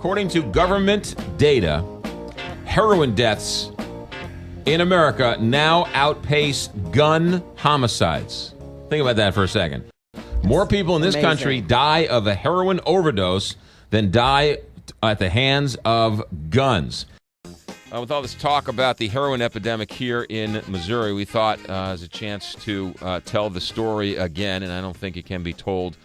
According to government data, heroin deaths in America now outpace gun homicides. Think about that for a second. More people in this country die of a heroin overdose than die at the hands of guns. With all this talk about the heroin epidemic here in Missouri, we thought as a chance to tell the story again, and I don't think it can be told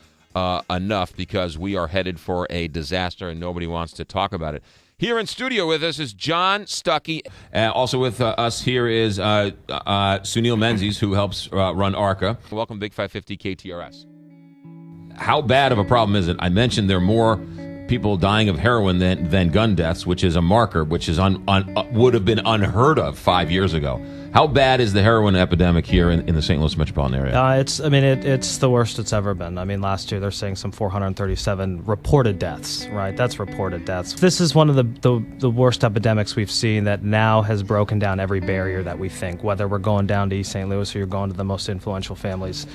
enough because we are headed for a disaster and nobody wants to talk about it. Here in studio with us is John Stuckey. Also with us here is Sunil Menzies, who helps run ARCHway. Welcome, Big 550 KTRS. How bad of a problem is it? I mentioned there are more people dying of heroin than gun deaths, which is a marker which is would have been unheard of 5 years ago. How bad is the heroin epidemic here in the St. Louis metropolitan area? It's the worst it's ever been. I mean, last year they're saying some 437 reported deaths, right? That's reported deaths. This is one of the worst epidemics we've seen that now has broken down every barrier that we think, whether we're going down to East St. Louis or you're going to the most influential families.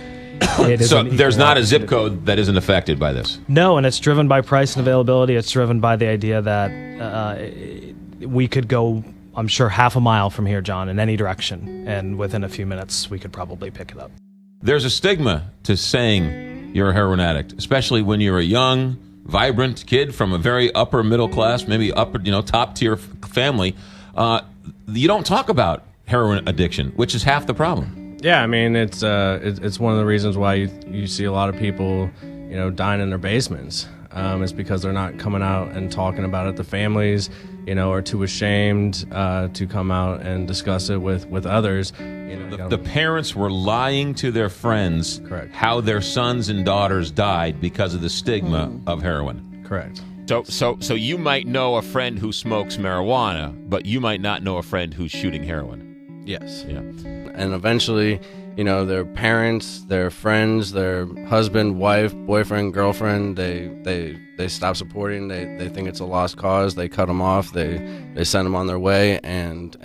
So there's not a zip code that isn't affected by this? No, and it's driven by price and availability. It's driven by the idea that we could go, I'm sure, half a mile from here, John, in any direction, and within a few minutes we could probably pick it up. There's a stigma to saying you're a heroin addict, especially when you're a young, vibrant kid from a very upper middle class, maybe upper, top tier family. You don't talk about heroin addiction, which is half the problem. Yeah, I mean, it's one of the reasons why you see a lot of people, dying in their basements. It's because they're not coming out and talking about it. The families, are too ashamed to come out and discuss it with others. The parents were lying to their friends. Correct. How their sons and daughters died because of the stigma of heroin. Correct. So you might know a friend who smokes marijuana, but you might not know a friend who's shooting heroin. Yes. Yeah. And eventually, their parents, their friends, their husband, wife, boyfriend, girlfriend, they stop supporting. They think it's a lost cause. They cut them off. They send them on their way, and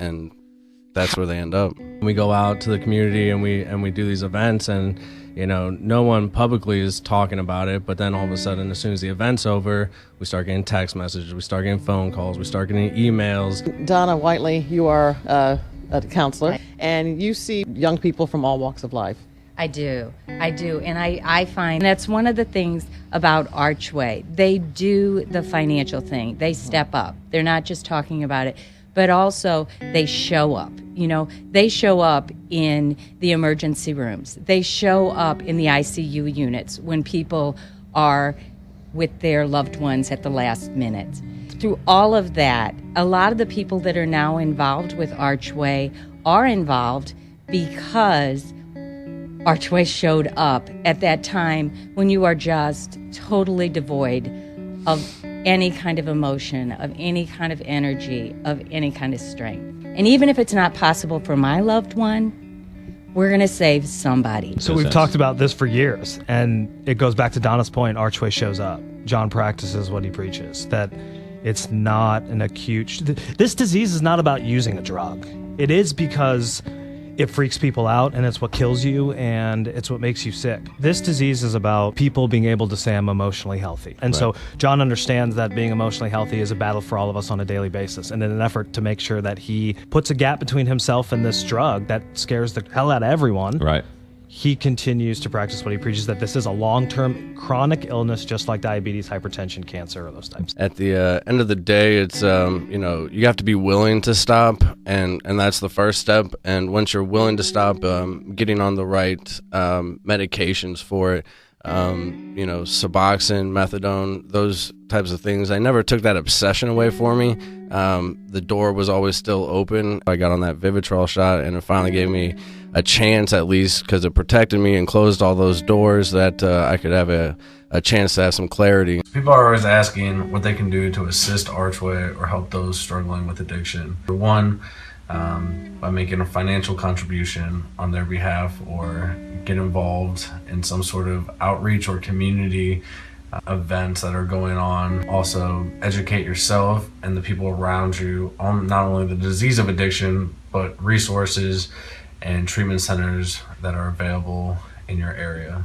that's where they end up. We go out to the community and we do these events, and no one publicly is talking about it. But then all of a sudden, as soon as the event's over, we start getting text messages, we start getting phone calls, we start getting emails. Donna Whiteley, you are a counselor, and you see young people from all walks of life. I do, and I find that's one of the things about ARCHway. They do the financial thing. They step up. They're not just talking about it, but also they show up. They show up in the emergency rooms. They show up in the ICU units when people are with their loved ones at the last minute. Through all of that, a lot of the people that are now involved with ARCHway are involved because ARCHway showed up at that time when you are just totally devoid of any kind of emotion, of any kind of energy, of any kind of strength. And even if it's not possible for my loved one, we're going to save somebody. So we've talked about this for years, and it goes back to Donna's point, ARCHway shows up. John practices what he preaches, that it's not an acute... This disease is not about using a drug. It is because it freaks people out, and it's what kills you, and it's what makes you sick. This disease is about people being able to say, I'm emotionally healthy. And so John understands that being emotionally healthy is a battle for all of us on a daily basis. And in an effort to make sure that he puts a gap between himself and this drug that scares the hell out of everyone, right, he continues to practice what he preaches, that this is a long-term chronic illness, just like diabetes, hypertension, cancer, or those types. At the end of the day, it's, you have to be willing to stop, and that's the first step. And once you're willing to stop, getting on the right medications for it, Suboxone, methadone, those types of things. I never took that obsession away for me. The door was always still open. I got on that Vivitrol shot, and it finally gave me a chance, at least, because it protected me and closed all those doors, that I could have a chance to have some clarity. People are always asking what they can do to assist ARCHway or help those struggling with addiction. For one, by making a financial contribution on their behalf, or get involved in some sort of outreach or community events that are going on. Also, educate yourself and the people around you on not only the disease of addiction, but resources and treatment centers that are available in your area.